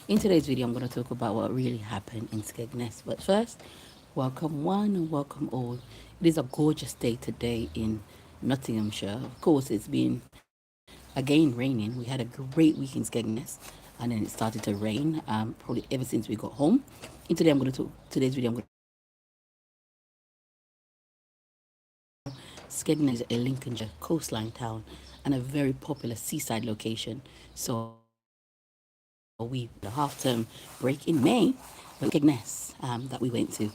In today's video, I'm going to talk about what really happened in Skegness. But first, welcome one and welcome all. It is a gorgeous day today in Nottinghamshire. Of course, it's been again raining. We had a great week in Skegness, and then it started to rain probably ever since we got home. In today, I'm going to talk today's video. I'm going to talk about what really happened in Skegness. Skegness is a Lincolnshire coastline town and a very popular seaside location. So we had a half-term break in May, but we went to Skegness that we went to.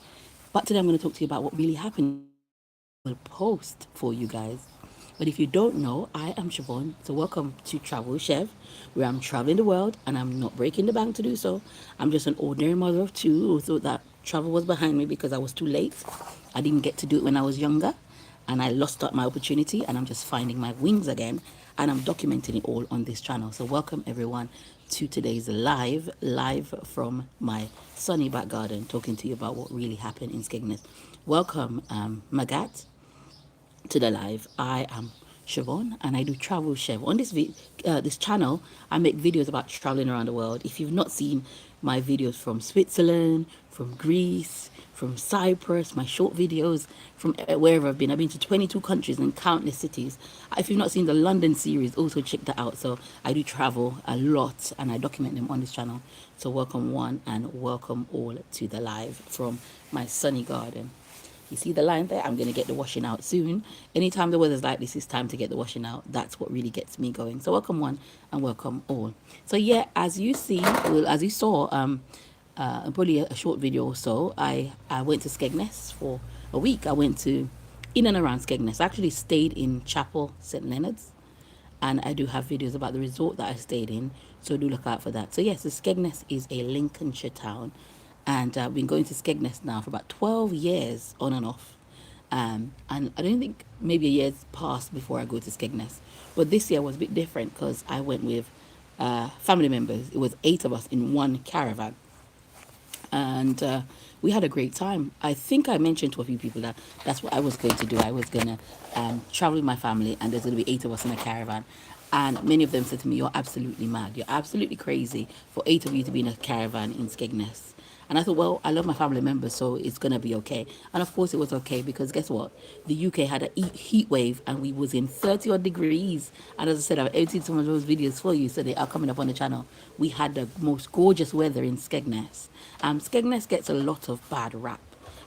But today I'm going to talk to you about what really happened in Skegness, and I will post for you guys. But if you don't know, I am Siobhan. So welcome to Travel Shev, where I'm traveling the world and I'm not breaking the bank to do so. I'm just an ordinary mother of two who thought that travel was behind me because I was too late. I didn't get to do it when I was younger, and I lost out my opportunity, and I'm just finding my wings again, and I'm documenting it all on this channel. So welcome everyone to today's live from my sunny back garden, talking to you about what really happened in Skegness. Welcome, Magat, to the live. I am Siobhan and I do Travel Chev. On this channel, I make videos about traveling around the world. If you've not seen my videos from Switzerland, from Greece, from Cyprus, my short videos from wherever I've been to 22 countries and countless cities. If you've not seen the London series, also check that out. So I do travel a lot and I document them on this channel. So welcome one and welcome all to the live from my sunny garden. You see the line there? I'm going to get the washing out soon. Anytime the weather's like this, it's time to get the washing out. That's what really gets me going. So welcome one and welcome all. So yeah, as you see, well, as you saw, probably a short video or so, I went to Skegness for a week. I went to in and around Skegness. I actually stayed in Chapel St. Leonard's, and I do have videos about the resort that I stayed in, so do look out for that. So yes, the Skegness is a Lincolnshire town, and I've been going to Skegness now for about 12 years on and off. And I don't think maybe a year's passed before I go to Skegness, but this year was a bit different because I went with family members. It was 8 of us in one caravan, and we had a great time. I think I mentioned to a few people that that's what I was going to do. I was going to travel with my family, and there's going to be 8 of us in a caravan. And many of them said to me, "You're absolutely mad. You're absolutely crazy for 8 of you to be in a caravan in Skegness." And I thought, well, I love my family members, so it's gonna be okay. And of course, it was okay because guess what? The UK had a heat wave, and we was in 30 odd degrees. And as I said, I've edited some of those videos for you, so they are coming up on the channel. We had the most gorgeous weather in Skegness. Skegness gets a lot of bad rap.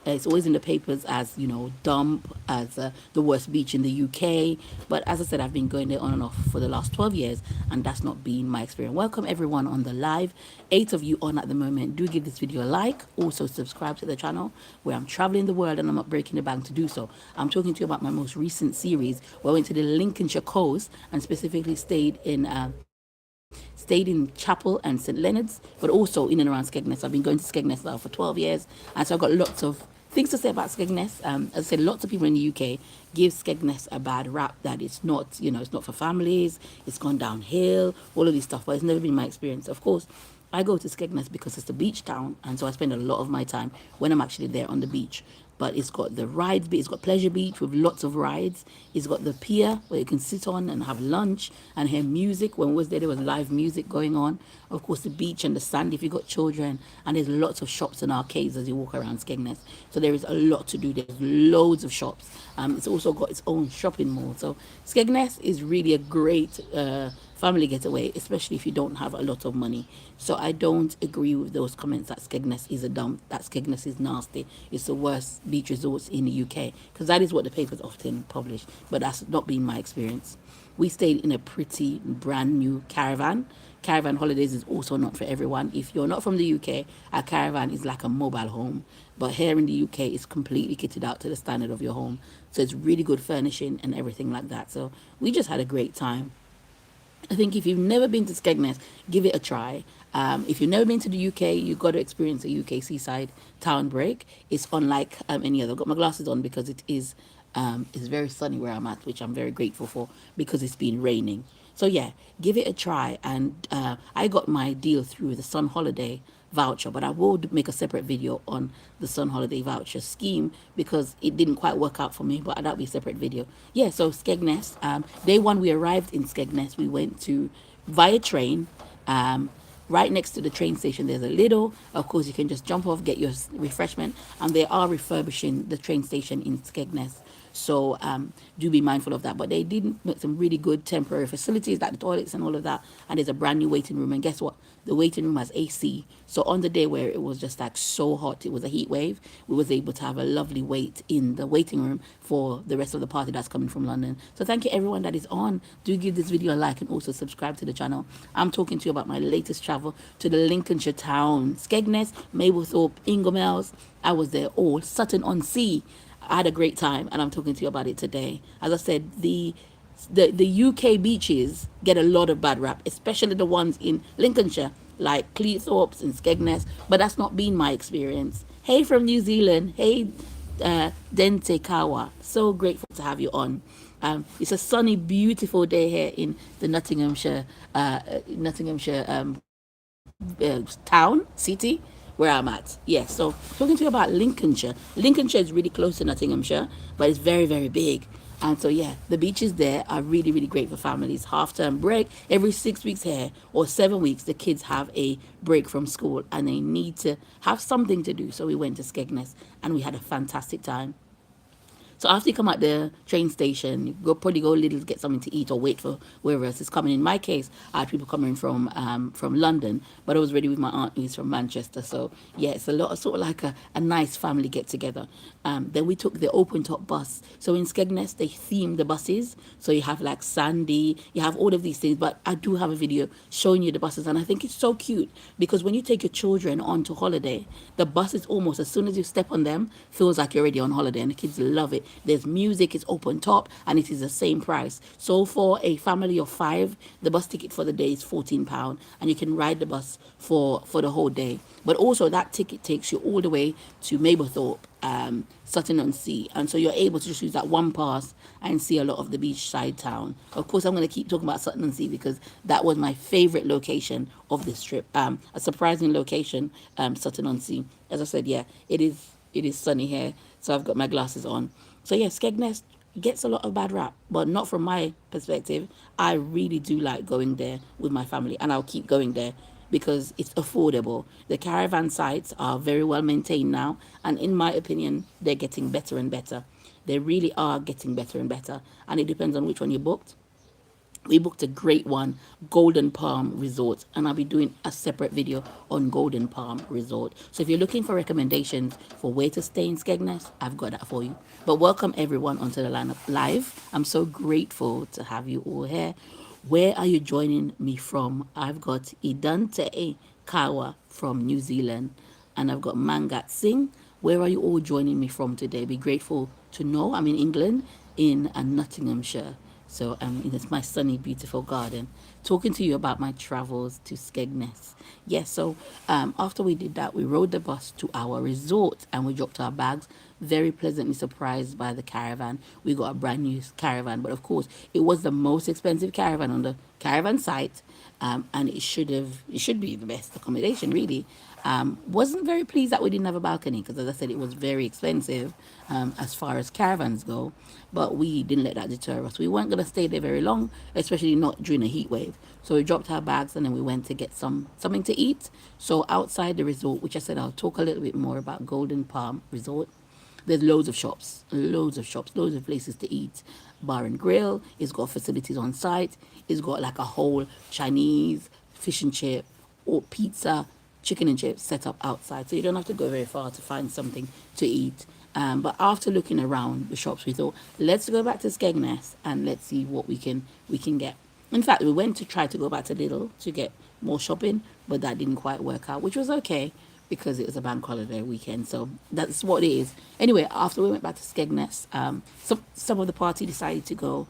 It's always in the papers as, you know, dump, as the worst beach in the UK. But as I said, I've been going there on and off for the last 12 years, and that's not been my experience. Welcome everyone on the live. 8 of you on at the moment. Do give this video a like. Also subscribe to the channel where I'm traveling the world and I'm not breaking the bank to do so. I'm talking to you about my most recent series where I went to the Lincolnshire coast and specifically stayed in Chapel and St. Leonard's, but also in and around Skegness. I've been going to Skegness now for 12 years, and so I've got lots of things to say about Skegness. As I said, lots of people in the UK give Skegness a bad rap that it's not, you know, it's not for families, it's gone downhill, all of this stuff, but it's never been my experience. Of course, I go to Skegness because it's a beach town, and so I spend a lot of my time when I'm actually there on the beach. But it's got the rides, it's got Pleasure Beach with lots of rides. It's got the pier where you can sit on and have lunch and hear music. When we was there was live music going on. Of course, the beach and the sand if you've got children. And there's lots of shops and arcades as you walk around Skegness. So there is a lot to do. There's loads of shops. It's also got its own shopping mall. So Skegness is really a great family getaway, especially if you don't have a lot of money. So I don't agree with those comments that Skegness is a dump, that Skegness is nasty, it's the worst beach resorts in the UK, because that is what the papers often publish, but that's not been my experience. We stayed in a pretty brand new caravan. Caravan holidays is also not for everyone. If you're not from the UK, a caravan is like a mobile home, but here in the UK it's completely kitted out to the standard of your home, so it's really good furnishing and everything like that. So we just had a great time. I think if you've never been to Skegness, give it a try. If you've never been to the UK, you've got to experience a UK seaside town break. It's unlike any other. I've got my glasses on because it's very sunny where I'm at, which I'm very grateful for because it's been raining. So yeah, give it a try. And I got my deal through the Sun Holiday voucher, but I will make a separate video on the Sun Holiday voucher scheme because it didn't quite work out for me, but that'll be a separate video. Yeah, so Skegness, day one we arrived in Skegness. We went to via train. Right next to the train station, there's a Lidl. Of course, you can just jump off, get your refreshment, and they are refurbishing the train station in Skegness. So do be mindful of that. But they did make some really good temporary facilities, like the toilets and all of that. And there's a brand new waiting room. And guess what? The waiting room has AC. So on the day where it was just like so hot, it was a heat wave, we was able to have a lovely wait in the waiting room for the rest of the party that's coming from London. So thank you everyone that is on. Do give this video a like and also subscribe to the channel. I'm talking to you about my latest travel to the Lincolnshire town, Skegness, Mablethorpe, Inglemells. I was there all, Sutton-on-Sea. I had a great time, and I'm talking to you about it today. As I said, the UK beaches get a lot of bad rap, especially the ones in Lincolnshire, like Cleethorpes and Skegness. But that's not been my experience. Hey from New Zealand. Hey, Dente Kawa. So grateful to have you on. It's a sunny, beautiful day here in the Nottinghamshire town, city, where I'm at. Yes, so talking to you about Lincolnshire. Lincolnshire is really close to Nottinghamshire, but it's very, very big. And so, yeah, the beaches there are really, really great for families. Half term break, every 6 weeks here or 7 weeks, the kids have a break from school and they need to have something to do. So we went to Skegness and we had a fantastic time. So after you come at the train station, you probably go a little to get something to eat or wait for whoever else is coming. In my case, I had people coming from London, but I was ready with my aunt who's from Manchester. So yeah, it's a lot of sort of like a nice family get together. Then we took the open top bus. So in Skegness, they theme the buses. So you have like Sandy, you have all of these things. But I do have a video showing you the buses, and I think it's so cute because when you take your children onto holiday, the bus is almost as soon as you step on them, feels like you're already on holiday, and the kids love it. There's music, it's open top, and it is the same price. So for a family of 5, the bus ticket for the day is £14, and you can ride the bus for the whole day. But also that ticket takes you all the way to Mablethorpe, Sutton-on-Sea, and so you're able to just use that one pass and see a lot of the beachside town. Of course, I'm going to keep talking about Sutton-on-Sea because that was my favorite location of this trip. A surprising location, Sutton-on-Sea. As I said, yeah, it is sunny here, so I've got my glasses on. So yeah, Skegness gets a lot of bad rap, but not from my perspective. I really do like going there with my family, and I'll keep going there because it's affordable. The caravan sites are very well maintained now, and in my opinion, they're getting better and better. They really are getting better and better, and it depends on which one you booked. We booked a great one, Golden Palm Resort, and I'll be doing a separate video on Golden Palm Resort. So if you're looking for recommendations for where to stay in Skegness, I've got that for you. But welcome everyone onto the lineup live. I'm so grateful to have you all here. Where are you joining me from? I've got Idante Kawa from New Zealand, and I've got Mangat Singh. Where are you all joining me from today? Be grateful to know I'm in England, in Nottinghamshire. So it's my sunny, beautiful garden. Talking to you about my travels to Skegness. Yes, so after we did that, we rode the bus to our resort and we dropped our bags. Very pleasantly surprised by the caravan. We got a brand new caravan, but of course, it was the most expensive caravan on the caravan site, and it should be the best accommodation, really. Wasn't very pleased that we didn't have a balcony because, as I said, it was very expensive as far as caravans go. But we didn't let that deter us. We weren't going to stay there very long, especially not during a heat wave. So we dropped our bags and then we went to get something to eat. So outside the resort, which I said I'll talk a little bit more about, Golden Palm Resort. There's loads of shops, loads of places to eat. Bar and grill. It's got facilities on site. It's got like a whole Chinese fish and chip or pizza, chicken and chips set up outside. So you don't have to go very far to find something to eat. But after looking around the shops, we thought, let's go back to Skegness and let's see what we can get. In fact, we went to try to go back to Lidl to get more shopping, but that didn't quite work out, which was okay because it was a bank holiday weekend. So that's what it is. Anyway, after we went back to Skegness, some of the party decided to go,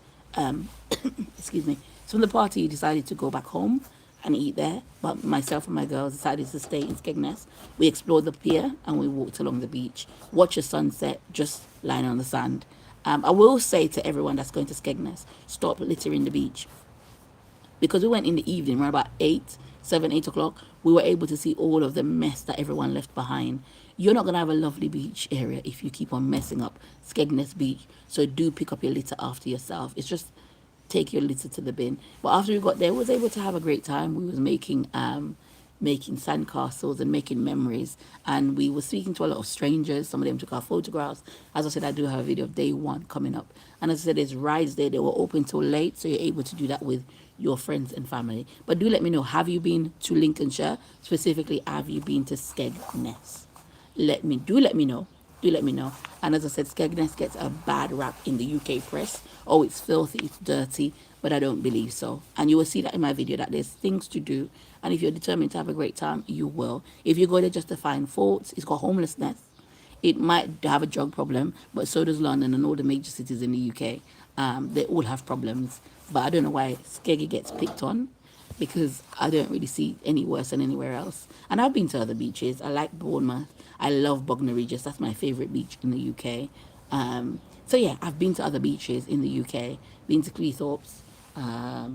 excuse me, some of the party decided to go back home and eat there, but myself and my girls decided to stay in Skegness. We explored the pier and we walked along the beach, watched the sunset, just lying on the sand. I will say to everyone that's going to Skegness, stop littering the beach. Because we went in the evening, around about 8 o'clock, we were able to see all of the mess that everyone left behind. You're not going to have a lovely beach area if you keep on messing up Skegness Beach. So do pick up your litter after yourself. It's just take your litter to the bin. But after we got there, we was able to have a great time. We was making making sandcastles and making memories. And we were speaking to a lot of strangers. Some of them took our photographs. As I said, I do have a video of day one coming up. And as I said, there's rides there. They were open till late, so you're able to do that with your friends and family. But do let me know, have you been to Lincolnshire? Specifically, have you been to Skegness? Let me know. Do let me know. And as I said, Skegness gets a bad rap in the UK press. Oh, it's filthy, it's dirty, but I don't believe so. And you will see that in my video that there's things to do. And if you're determined to have a great time, you will. If you go there just to find faults, it's got homelessness. It might have a drug problem, but so does London and all the major cities in the UK. They all have problems. But I don't know why Skeggy gets picked on, because I don't really see any worse than anywhere else. And I've been to other beaches. I like Bournemouth. I love Bognor Regis. That's my favourite beach in the UK. So yeah, I've been to other beaches in the UK. Been to Cleethorpes,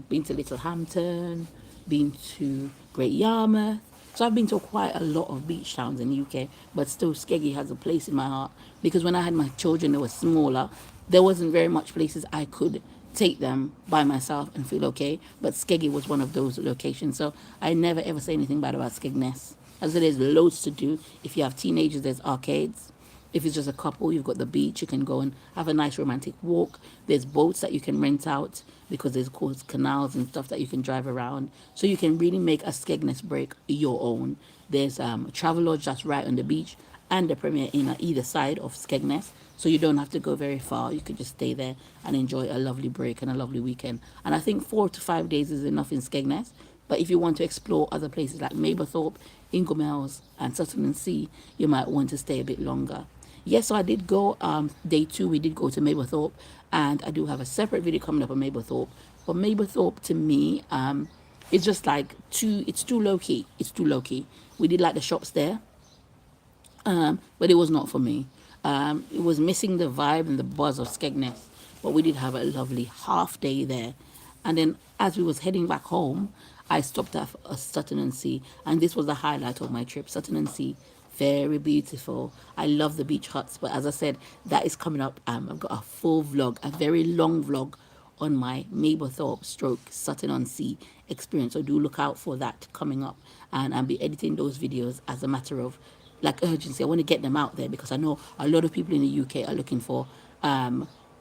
been to Littlehampton, been to Great Yarmouth. So I've been to quite a lot of beach towns in the UK, but still Skeggy has a place in my heart, because when I had my children, they were smaller. There wasn't very much places I could take them by myself and feel okay, but Skeggy was one of those locations. So I never ever say anything bad about Skegness. As I said, there's loads to do. If you have teenagers, there's arcades. If it's just a couple, you've got the beach. You can go and have a nice romantic walk. There's boats that you can rent out, because there's, of course, canals and stuff that you can drive around. So you can really make a Skegness break your own. There's a travel lodge that's right on the beach, and the Premier Inn on either side of Skegness. So you don't have to go very far. You could just stay there and enjoy a lovely break and a lovely weekend. And I think 4 to 5 days is enough in Skegness. But if you want to explore other places like Mablethorpe, Inglemells, and Sutton-on-Sea, you might want to stay a bit longer. Yes, so I did go day 2. We did go to Mablethorpe, and I do have a separate video coming up on Mablethorpe. But Mablethorpe, to me, it's just like it's too low key. It's too low key. We did like the shops there, but it was not for me. It was missing the vibe and the buzz of Skegness. But we did have a lovely half day there. And then as we was heading back home, I stopped at Sutton-on-Sea, and this was the highlight of my trip. Sutton-on-Sea, very beautiful. I love the beach huts, but as I said, that is coming up. I've got a full vlog, a very long vlog on my Mablethorpe stroke Sutton-on-Sea experience. So do look out for that coming up, and I'll be editing those videos as a matter of like urgency. I want to get them out there because I know a lot of people in the UK are looking for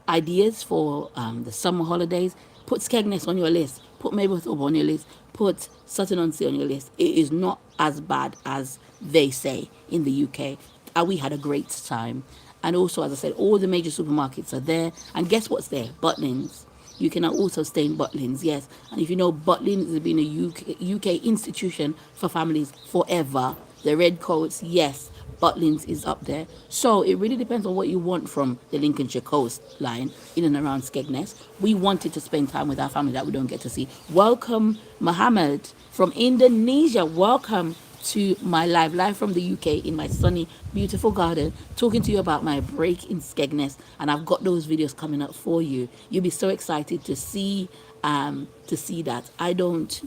ideas for the summer holidays. Put Skegness on your list. Put Mablethorpe on your list. Put Sutton-on-Sea on your list. It is not as bad as they say in the UK. We had a great time. And also, as I said, all the major supermarkets are there. And guess what's there? Butlins. You can also stay in Butlins, yes. And if you know, Butlins has been a UK institution for families forever. The red coats, yes, Butlins is up there. So it really depends on what you want from the Lincolnshire coastline in and around Skegness. We wanted to spend time with our family that we don't get to see. Welcome, Mohammed from Indonesia. Welcome to my live from the UK in my sunny, beautiful garden, talking to you about my break in Skegness. And I've got those videos coming up for you. You'll be so excited to see that. I don't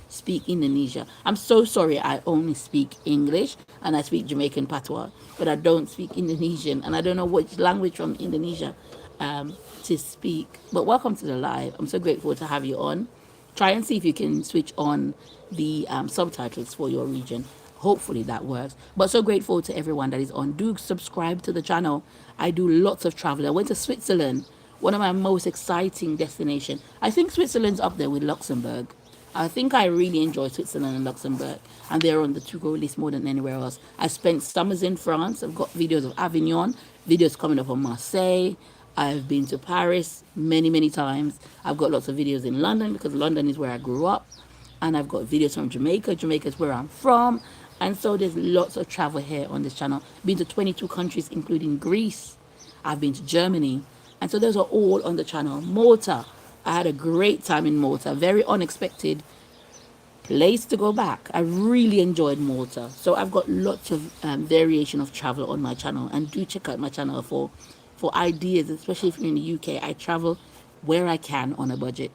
speak Indonesia. I'm so sorry. I only speak English and I speak Jamaican patois, but I don't speak Indonesian, and I don't know which language from Indonesia to speak. But welcome to the live. I'm so grateful to have you on. Try and see if you can switch on the subtitles for your region. Hopefully that works. But so grateful to everyone that is on. Do subscribe to the channel. I do lots of travel. I went to Switzerland, one of my most exciting destinations. I think Switzerland's up there with Luxembourg. I think I really enjoy Switzerland and Luxembourg, and they're on the to-go list more than anywhere else. I spent summers in France. I've got videos of Avignon, videos coming up on Marseille. I've been to Paris many, many times. I've got lots of videos in London because London is where I grew up. And I've got videos from Jamaica. Jamaica is where I'm from. And so there's lots of travel here on this channel. Been to 22 countries, including Greece. I've been to Germany. And so those are all on the channel. Malta. I had a great time in Malta. Very unexpected place to go back. I really enjoyed Malta. So I've got lots of variation of travel on my channel. And do check out my channel for ideas, especially if you're in the UK. I travel where I can on a budget.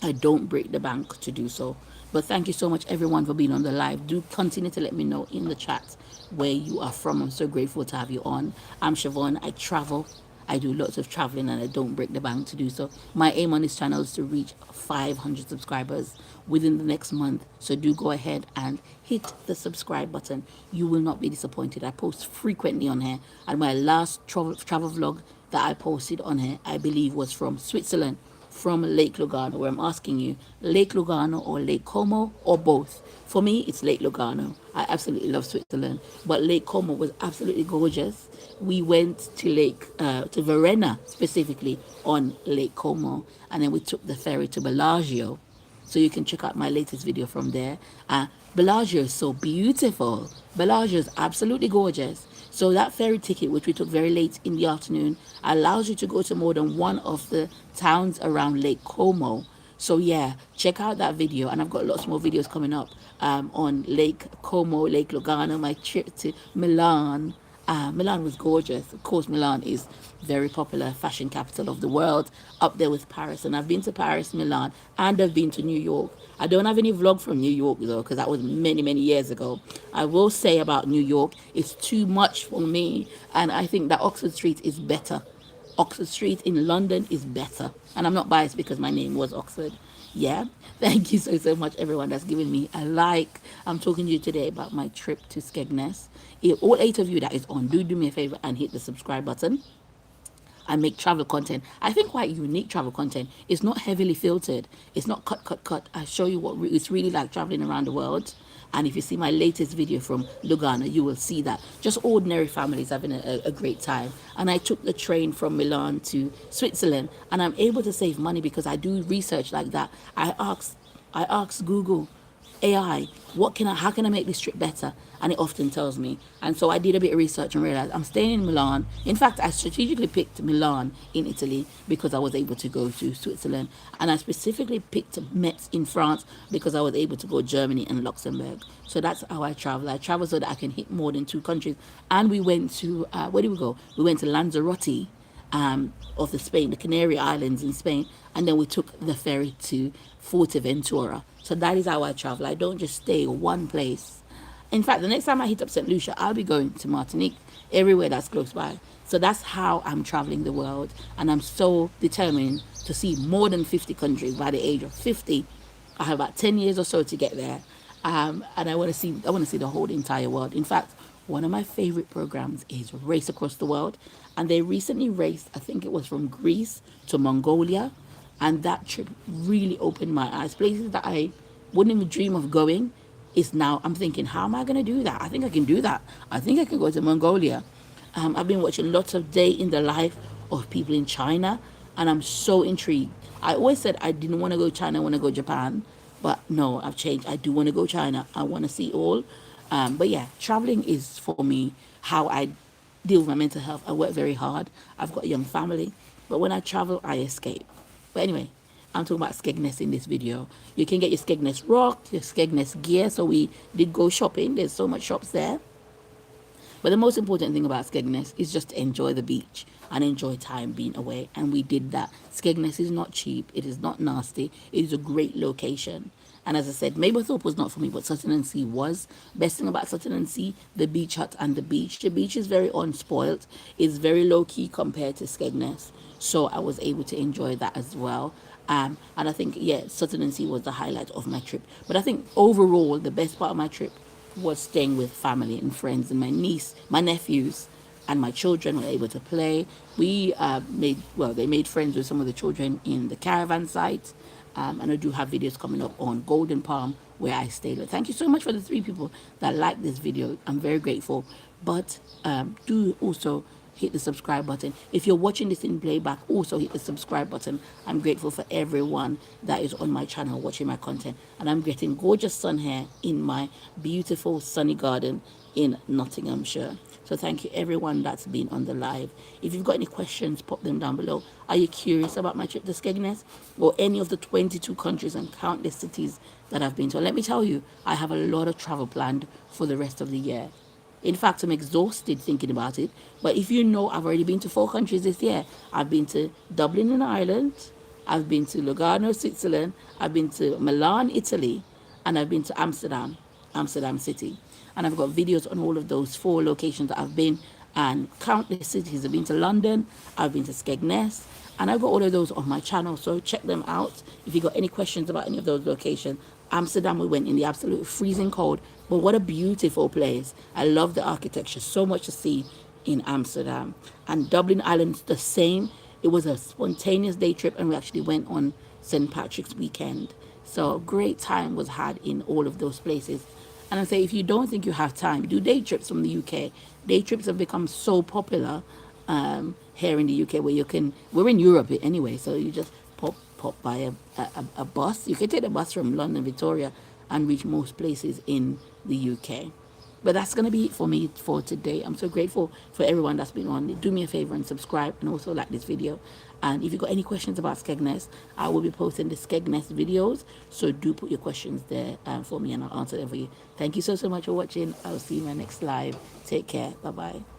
I don't break the bank to do so. But thank you so much, everyone, for being on the live. Do continue to let me know in the chat where you are from. I'm so grateful to have you on. I'm Siobhan. I travel. I do lots of traveling and I don't break the bank to do so. My aim on this channel is to reach 500 subscribers within the next month. So do go ahead and hit the subscribe button. You will not be disappointed. I post frequently on here, and my last travel vlog that I posted on here, I believe, was from Switzerland, from Lake Lugano, where I'm asking you, Lake Lugano or Lake Como or both. For me, it's Lake Lugano. I absolutely love Switzerland, but Lake Como was absolutely gorgeous. We went to to Verena specifically on Lake Como, and then we took the ferry to Bellagio. So you can check out my latest video from there. Bellagio is so beautiful. Bellagio is absolutely gorgeous. So that ferry ticket, which we took very late in the afternoon, allows you to go to more than one of the towns around Lake Como. So yeah, check out that video, and I've got lots more videos coming up on Lake Como, Lake Lugano, my trip to Milan. Milan was gorgeous. Of course, Milan is very popular fashion capital of the world, up there with Paris. And I've been to Paris, Milan, and I've been to New York. I don't have any vlog from New York though, because that was many, many years ago. I will say about New York, it's too much for me, and I think that Oxford Street is better. Oxford Street in London is better. And I'm not biased because my name was Oxford. Yeah. Thank you so much, everyone that's given me a like. I'm talking to you today about my trip to Skegness. If all 8 of you that is on, do me a favor and hit the subscribe button. I make travel content. I think quite unique travel content. It's not heavily filtered. It's not cut. I show you what it's really like traveling around the world. And if you see my latest video from Lugano, you will see that. Just ordinary families having a great time. And I took the train from Milan to Switzerland, and I'm able to save money because I do research like that. I ask Google, AI, how can I make this trip better? And it often tells me. And so I did a bit of research and realized I'm staying in Milan. In fact, I strategically picked Milan in Italy because I was able to go to Switzerland. And I specifically picked Metz in France because I was able to go Germany and Luxembourg. So that's how I travel. I travel so that I can hit more than 2 countries. And we went to, where did we go? We went to Lanzarote, of the Spain, the Canary Islands in Spain, and then we took the ferry to Fuerteventura. So that is how I travel. I don't just stay one place. In fact, the next time I hit up St. Lucia, I'll be going to Martinique, everywhere that's close by. So that's how I'm traveling the world, and I'm so determined to see more than 50 countries by the age of 50. I have about 10 years or so to get there, and I want to see the whole entire world. In fact, one of my favorite programs is Race Across the World, and they recently raced, I think it was from Greece to Mongolia, and that trip really opened my eyes. Places that I wouldn't even dream of going is now, I'm thinking, how am I going to do that? I think I can do that. I think I can go to Mongolia. I've been watching lots of day in the life of people in China, and I'm so intrigued. I always said I didn't want to go China, I want to go Japan, but no, I've changed. I do want to go China. I want to see all. But yeah, traveling is for me how I deal with my mental health. I work very hard. I've got a young family, but when I travel, I escape. But anyway, I'm talking about Skegness in this video. You can get your Skegness rock, your Skegness gear. So we did go shopping. There's so much shops there. But the most important thing about Skegness is just to enjoy the beach and enjoy time being away. And we did that. Skegness is not cheap. It is not nasty. It is a great location. And as I said, Mablethorpe was not for me, but Sutton-on-Sea was. Best thing about Sutton-on-Sea, the beach hut and the beach. The beach is very unspoilt. It's very low-key compared to Skegness. So I was able to enjoy that as well. And I think, yeah, Sutton-on-Sea was the highlight of my trip. But I think overall, the best part of my trip was staying with family and friends, and my nephews, and my children were able to play. We they made friends with some of the children in the caravan site. And I do have videos coming up on Golden Palm where I stayed. But thank you so much for the 3 people that liked this video. I'm very grateful. But do also hit the subscribe button. If you're watching this in playback, also hit the subscribe button. I'm grateful for everyone that is on my channel watching my content. And I'm getting gorgeous sun here in my beautiful sunny garden in Nottinghamshire. So thank you everyone that's been on the live. If you've got any questions, pop them down below. Are you curious about my trip to Skegness or any of the 22 countries and countless cities that I've been to? Let me tell you, I have a lot of travel planned for the rest of the year. In fact, I'm exhausted thinking about it. But if you know, I've already been to 4 countries this year. I've been to Dublin in Ireland. I've been to Lugano, Switzerland. I've been to Milan, Italy. And I've been to Amsterdam City. And I've got videos on all of those 4 locations that I've been. and countless cities. I've been to London, I've been to Skegness, and I've got all of those on my channel, so check them out if you got any questions about any of those locations. Amsterdam, we went in the absolute freezing cold, but what a beautiful place. I love the architecture, so much to see in Amsterdam. And Dublin Island, the same. It was a spontaneous day trip, and we actually went on St. Patrick's weekend. So a great time was had in all of those places. And I say, if you don't think you have time, do day trips from the UK. Day trips have become so popular here in the UK, where you can. We're in Europe anyway, so you just pop by a bus. You can take the bus from London, Victoria, and reach most places in the UK. But that's going to be it for me for today. I'm so grateful for everyone that's been on. Do me a favor and subscribe, and also like this video. And if you've got any questions about Skegness, I will be posting the Skegness videos. So do put your questions there for me, and I'll answer them for you. Thank you so much for watching. I'll see you in my next live. Take care. Bye-bye.